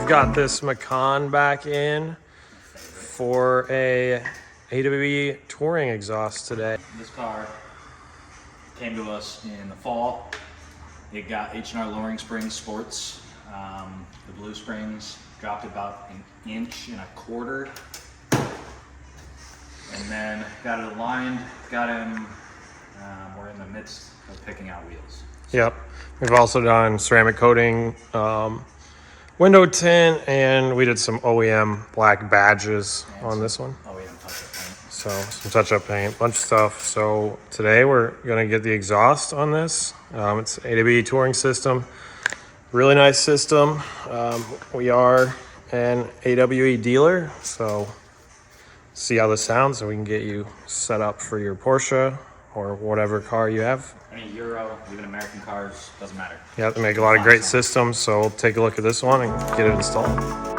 We've got this Macan back in for a AWE touring exhaust today. This car came to us in the fall. It got H&R lowering springs sports. The blue springs dropped about 1.25 inches. And then got it aligned, got him, we're in the midst of picking out wheels. Yep. We've also done ceramic coating, window tint, and we did some OEM black badges on this one. OEM touch-up paint. So some touch-up paint, bunch of stuff. So today we're gonna get the exhaust on this. It's AWE touring system, really nice system. We are an AWE dealer, so see how this sounds, and we can get you set up for your Porsche or whatever car you have. Any Euro, even American cars, doesn't matter. Yeah, they make a lot of great systems, so we'll take a look at this one and get it installed.